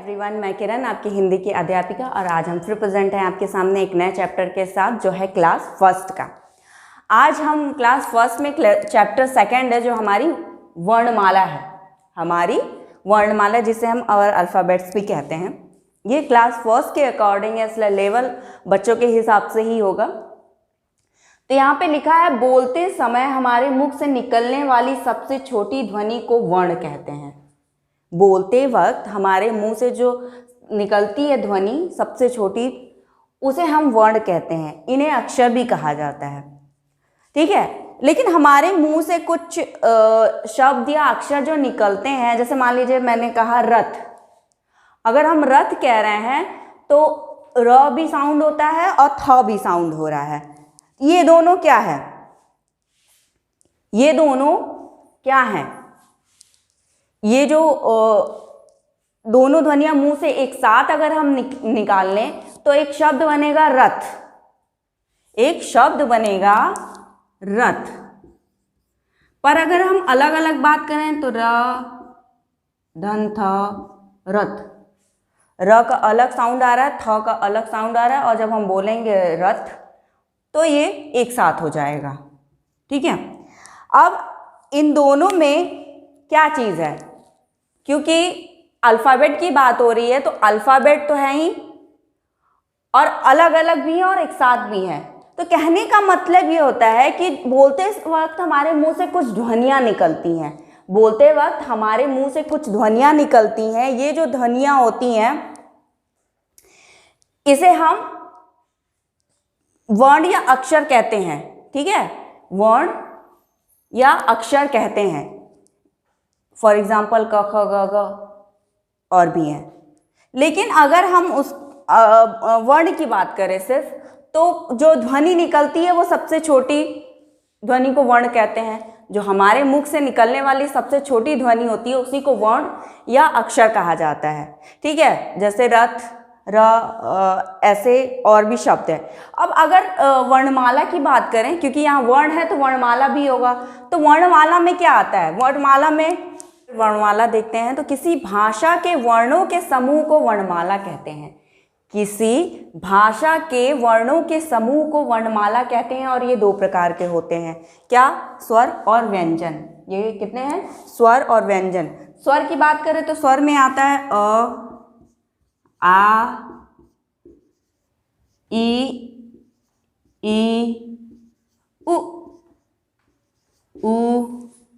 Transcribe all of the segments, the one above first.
Everyone, मैं किरण आपकी हिंदी की अध्यापिका और आज हम फिर प्रेजेंट हैं आपके सामने एक नए चैप्टर के साथ जो है क्लास फर्स्ट का। आज हम क्लास फर्स्ट में चैप्टर सेकंड है जो हमारी वर्णमाला है, हमारी वर्णमाला जिसे हम और अल्फ़ाबेट्स भी कहते हैं। ये क्लास फर्स्ट के अकॉर्डिंग है, इसलिए लेवल बच्चों के हिसाब से ही होगा। तो यहाँ पे लिखा है बोलते समय हमारे मुख से निकलने वाली सबसे छोटी ध्वनि को वर्ण कहते हैं। बोलते वक्त हमारे मुंह से जो निकलती है ध्वनि सबसे छोटी, उसे हम वर्ण कहते हैं। इन्हें अक्षर भी कहा जाता है, ठीक है। लेकिन हमारे मुंह से कुछ शब्द या अक्षर जो निकलते हैं, जैसे मान लीजिए मैंने कहा रथ। अगर हम रथ कह रहे हैं तो र भी साउंड होता है और थ भी साउंड हो रहा है। ये दोनों क्या है? ये दोनों क्या हैं? ये जो दोनों ध्वनियां मुंह से एक साथ अगर हम निकाल लें तो एक शब्द बनेगा रथ, एक शब्द बनेगा रथ। पर अगर हम अलग अलग बात करें तो र धन थ रथ, र का अलग साउंड आ रहा है, थ का अलग साउंड आ रहा है, और जब हम बोलेंगे रथ तो ये एक साथ हो जाएगा, ठीक है। अब इन दोनों में क्या चीज़ है? क्योंकि अल्फ़ाबेट की बात हो रही है तो अल्फ़ाबेट तो है ही और अलग अलग भी है और एक साथ भी है। तो कहने का मतलब ये होता है कि बोलते वक्त हमारे मुंह से कुछ ध्वनियाँ निकलती हैं। बोलते वक्त हमारे मुंह से कुछ ध्वनियाँ निकलती हैं। ये जो ध्वनियाँ होती हैं इसे हम वर्ण या अक्षर कहते हैं, ठीक है। वर्ण या अक्षर कहते हैं। फॉर एग्जाम्पल क ख ग घ और भी हैं। लेकिन अगर हम उस वर्ण की बात करें सिर्फ, तो जो ध्वनि निकलती है वो सबसे छोटी ध्वनि को वर्ण कहते हैं। जो हमारे मुख से निकलने वाली सबसे छोटी ध्वनि होती है उसी को वर्ण या अक्षर कहा जाता है, ठीक है। जैसे रथ, र, ऐसे और भी शब्द हैं। अब अगर वर्णमाला की बात करें, क्योंकि यहाँ वर्ण है तो वर्णमाला भी होगा, तो वर्णमाला में क्या आता है? वर्णमाला देखते हैं तो किसी भाषा के वर्णों के समूह को वर्णमाला कहते हैं। किसी भाषा के वर्णों के समूह को वर्णमाला कहते हैं और ये दो प्रकार के होते हैं। क्या? स्वर और व्यंजन। ये कितने हैं? स्वर और व्यंजन। स्वर की बात करें तो स्वर में आता है अ, आ, ई, उ,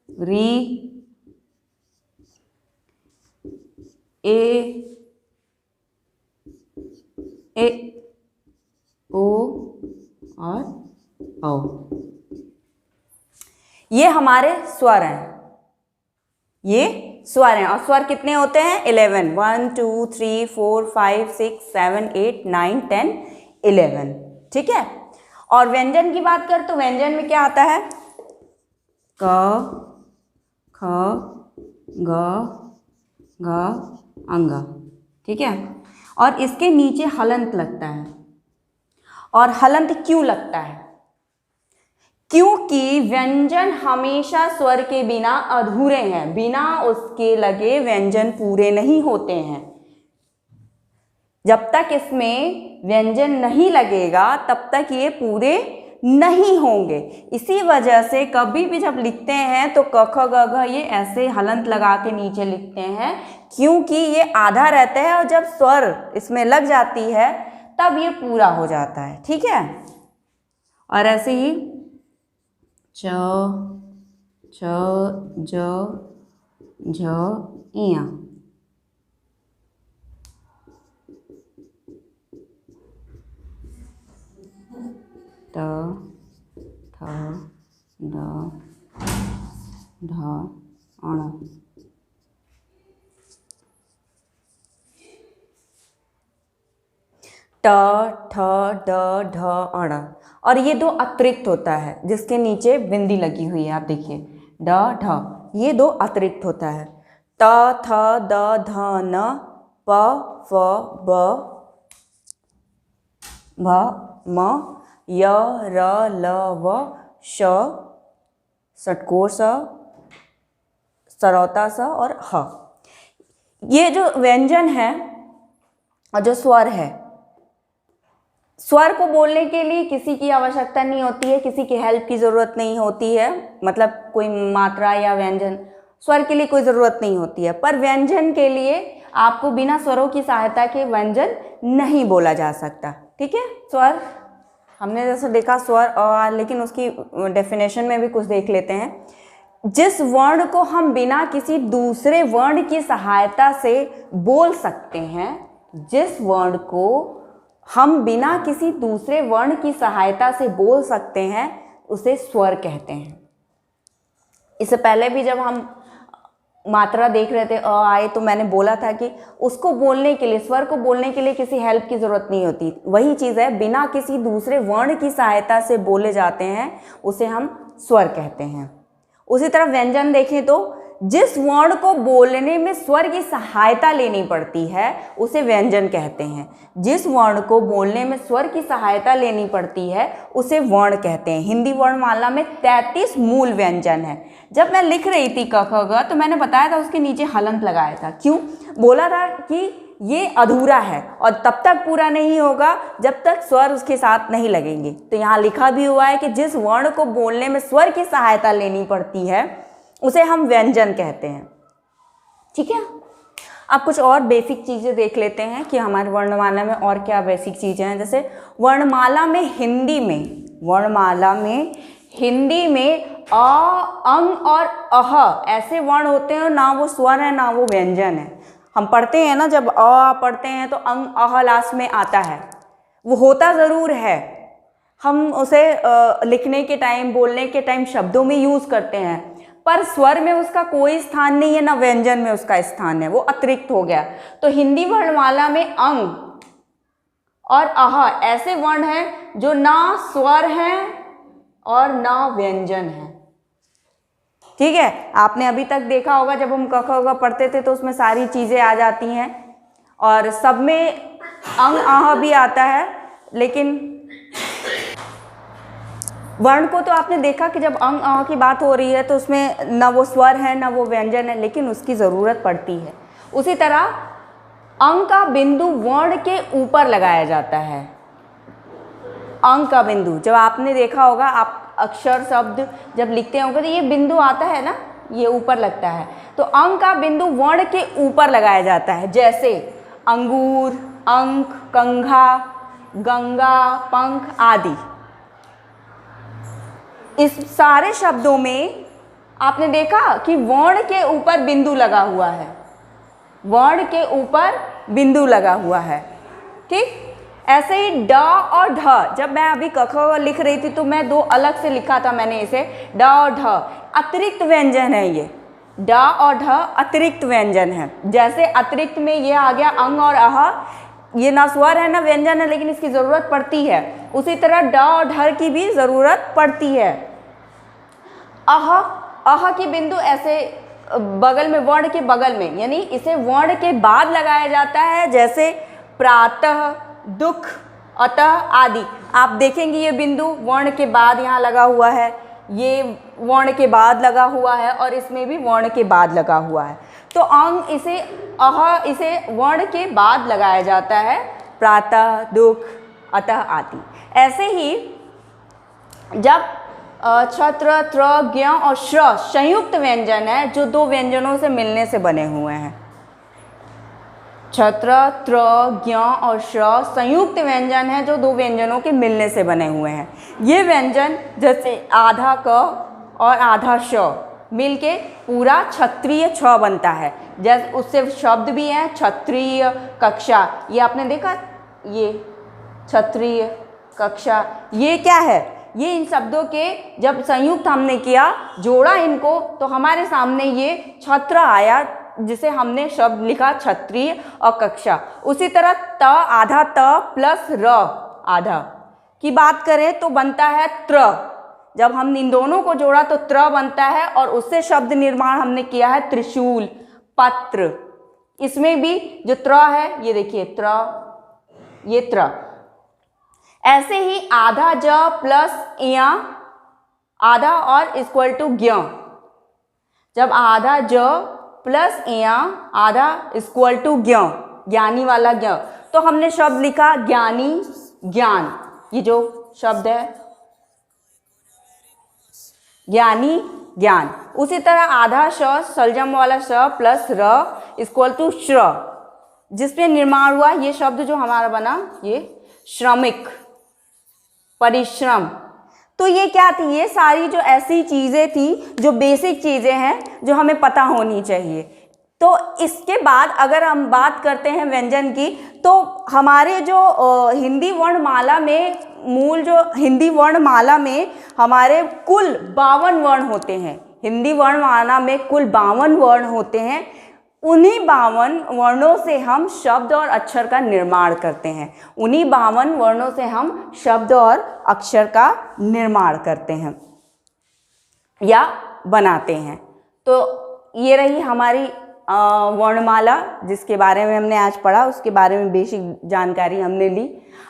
री, ए, ओ और औ। ये हमारे स्वर हैं, ये स्वर हैं। और स्वर कितने होते हैं? 11। 1 2 3 4 5 6 7 8 9 10 11, ठीक है। और व्यंजन की बात कर तो व्यंजन में क्या आता है? क, ख, ग, घ, अंग, ठीक है। और इसके नीचे हलंत लगता है। और हलंत क्यों लगता है? क्योंकि व्यंजन हमेशा स्वर के बिना अधूरे हैं। बिना उसके लगे व्यंजन पूरे नहीं होते हैं। जब तक इसमें व्यंजन नहीं लगेगा तब तक ये पूरे नहीं होंगे। इसी वजह से कभी भी जब लिखते हैं तो क ख ग घ ये ऐसे हलंत लगा के नीचे लिखते हैं, क्योंकि ये आधा रहता है और जब स्वर इसमें लग जाती है तब ये पूरा हो जाता है, ठीक है। और ऐसे ही च, छ, ज, झ, इया। त, थ, द, ध, अण। ट, ठ, ड, ढ, अण। और ये दो अतिरिक्त होता है जिसके नीचे बिंदी लगी हुई है, आप देखिए ड, ढ, ये दो अतिरिक्त होता है। त, थ, द, ध, न, प, फ, ब, भ, म, य, र, ल, व, श, षटकोर स, सरौता स और ह। ये जो व्यंजन है और जो स्वर है, स्वर को बोलने के लिए किसी की आवश्यकता नहीं होती है, किसी की हेल्प की ज़रूरत नहीं होती है, मतलब कोई मात्रा या व्यंजन, स्वर के लिए कोई ज़रूरत नहीं होती है। पर व्यंजन के लिए आपको बिना स्वरों की सहायता के व्यंजन नहीं बोला जा सकता। ठीक है, स्वर हमने जैसे देखा स्वर, और लेकिन उसकी डेफिनेशन में भी कुछ देख लेते हैं। जिस वर्ण को हम बिना किसी दूसरे वर्ण की सहायता से बोल सकते हैं, जिस वर्ण को हम बिना किसी दूसरे वर्ण की सहायता से बोल सकते हैं, उसे स्वर कहते हैं। इससे पहले भी जब हम मात्रा देख रहे थे अ आए, तो मैंने बोला था कि उसको बोलने के लिए, स्वर को बोलने के लिए किसी हेल्प की ज़रूरत नहीं होती। वही चीज़ है, बिना किसी दूसरे वर्ण की सहायता से बोले जाते हैं, उसे हम स्वर कहते हैं। उसी तरह व्यंजन देखें तो जिस वर्ण को बोलने में स्वर की सहायता लेनी पड़ती है, उसे व्यंजन कहते हैं। जिस वर्ण को बोलने में स्वर की सहायता लेनी पड़ती है, उसे वर्ण कहते हैं। हिंदी वर्णमाला में 33 मूल व्यंजन है। जब मैं लिख रही थी क ख ग, तो मैंने बताया था उसके नीचे हलंत लगाया था। क्यों? बोला था कि ये अधूरा है और तब तक पूरा नहीं होगा जब तक स्वर उसके साथ नहीं लगेंगे। तो यहाँ लिखा भी हुआ है कि जिस वर्ण को बोलने में स्वर की सहायता लेनी पड़ती है, उसे हम व्यंजन कहते हैं। ठीक है, अब कुछ और बेसिक चीज़ें देख लेते हैं कि हमारे वर्णमाला में और क्या बेसिक चीज़ें हैं। जैसे वर्णमाला में हिंदी में, वर्णमाला में हिंदी में अ, अंग और अह ऐसे वर्ण होते हैं, ना वो स्वर है ना वो व्यंजन है। हम पढ़ते हैं ना, जब अ पढ़ते हैं तो अंग अह लास्ट में आता है, वो होता ज़रूर है, हम उसे लिखने के टाइम, बोलने के टाइम शब्दों में यूज़ करते हैं, पर स्वर में उसका कोई स्थान नहीं है, ना व्यंजन में उसका स्थान है, वो अतिरिक्त हो गया। तो हिंदी वर्णमाला में अंग और अह ऐसे वर्ण हैं जो ना स्वर हैं और ना व्यंजन है। ठीक है, आपने अभी तक देखा होगा जब हम क ख ग पढ़ते थे तो उसमें सारी चीज़ें आ जाती हैं और सब में अंग आह भी आता है, लेकिन वर्ण को तो आपने देखा कि जब अंग आह की बात हो रही है तो उसमें ना वो स्वर है ना वो व्यंजन है, लेकिन उसकी ज़रूरत पड़ती है। उसी तरह अंग का बिंदु वर्ण के ऊपर लगाया जाता है। अंग का बिंदु, जब आपने देखा होगा, आप अक्षर शब्द जब लिखते होंगे तो ये बिंदु आता है ना, ये ऊपर लगता है, तो अंग का बिंदु वर्ण के ऊपर लगाया जाता है। जैसे अंगूर, अंक, कंघा, गंगा, पंख आदि। इस सारे शब्दों में आपने देखा कि वर्ण के ऊपर बिंदु लगा हुआ है, वर्ण के ऊपर बिंदु लगा हुआ है। ठीक, ऐसे ही ड और ढ, जब मैं अभी क ख लिख रही थी तो मैं दो अलग से लिखा था मैंने इसे, ड और ढ अतिरिक्त व्यंजन है। ये ड और ढ अतिरिक्त व्यंजन है। जैसे अतिरिक्त में ये आ गया अंग और अह, ये ना स्वर है ना व्यंजन है, लेकिन इसकी ज़रूरत पड़ती है। उसी तरह ड और ढ की भी ज़रूरत पड़ती है। अह की बिंदु ऐसे बगल में, वर्ण के बगल में, यानी इसे वर्ण के बाद लगाया जाता है। जैसे प्रातः, दुख, अतः आदि। आप देखेंगे ये बिंदु वर्ण के बाद यहाँ लगा हुआ है, ये वर्ण के बाद लगा हुआ है और इसमें भी वर्ण के बाद लगा हुआ है। तो अंग इसे अह इसे वर्ण के बाद लगाया जाता है, प्रातः, दुख, अतः आदि। ऐसे ही जब छत्र, त्र, ज्ञ और श्र संयुक्त व्यंजन है, जो दो व्यंजनों से मिलने से बने हुए हैं। छत्र, त्र, ज्ञ और श्र संयुक्त व्यंजन है, जो दो व्यंजनों के मिलने से बने हुए हैं। ये व्यंजन जैसे आधा क और आधा श मिलके पूरा क्षत्रिय छ बनता है। जैसे उससे शब्द भी हैं, क्षत्रिय, कक्षा। ये आपने देखा, ये क्षत्रिय, कक्षा, ये क्या है? ये इन शब्दों के जब संयुक्त हमने किया, जोड़ा इनको, तो हमारे सामने ये छत्र आया, जिसे हमने शब्द लिखा क्षत्रिय और कक्षा। उसी तरह त, आधा त प्लस र आधा की बात करें तो बनता है त्र। जब हम इन दोनों को जोड़ा तो त्र बनता है और उससे शब्द निर्माण हमने किया है त्रिशूल, पत्र। इसमें भी जो त्र है, ये देखिए त्र, ये त्र। ऐसे ही आधा ज प्लस य, आधा और इक्वल टू ज्ञ। जब आधा ज प्लस य, आधा इक्वल टू ज्ञ, ज्ञानी वाला ज्ञ, तो तो हमने शब्द लिखा ज्ञानी, ज्ञान, ये जो शब्द है ज्ञानी, ज्ञान। उसी तरह आधा श सलजम वाला श प्लस र इक्वल टू श्र, जिसमें निर्माण हुआ ये शब्द जो हमारा बना ये श्रमिक, परिश्रम। तो ये क्या थी, ये सारी जो ऐसी चीज़ें थी जो बेसिक चीज़ें हैं जो हमें पता होनी चाहिए। तो इसके बाद अगर हम बात करते हैं व्यंजन की, तो हमारे जो हिंदी वर्णमाला में मूल जो हिंदी वर्णमाला में हमारे कुल 52 वर्ण होते हैं। हिंदी वर्णमाला में कुल 52 वर्ण होते हैं। उन्हीं 52 वर्णों से हम शब्द और अक्षर का निर्माण करते हैं। उन्हीं 52 वर्णों से हम शब्द और अक्षर का निर्माण करते हैं या बनाते हैं। तो ये रही हमारी वर्णमाला, जिसके बारे में हमने आज पढ़ा, उसके बारे में बेसिक जानकारी हमने ली।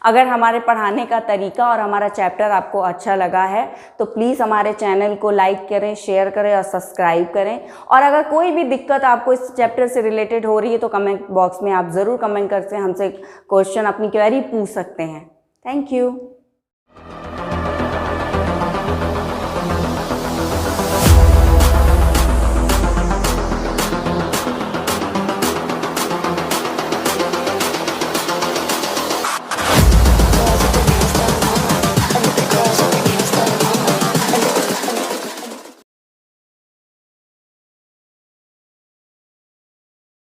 अगर हमारे पढ़ाने का तरीका और हमारा चैप्टर आपको अच्छा लगा है तो प्लीज़ हमारे चैनल को लाइक करें, शेयर करें और सब्सक्राइब करें। और अगर कोई भी दिक्कत आपको इस चैप्टर से रिलेटेड हो रही है तो कमेंट बॉक्स में आप ज़रूर कमेंट करके हमसे क्वेश्चन, अपनी क्वेरी पूछ सकते हैं। Thank you.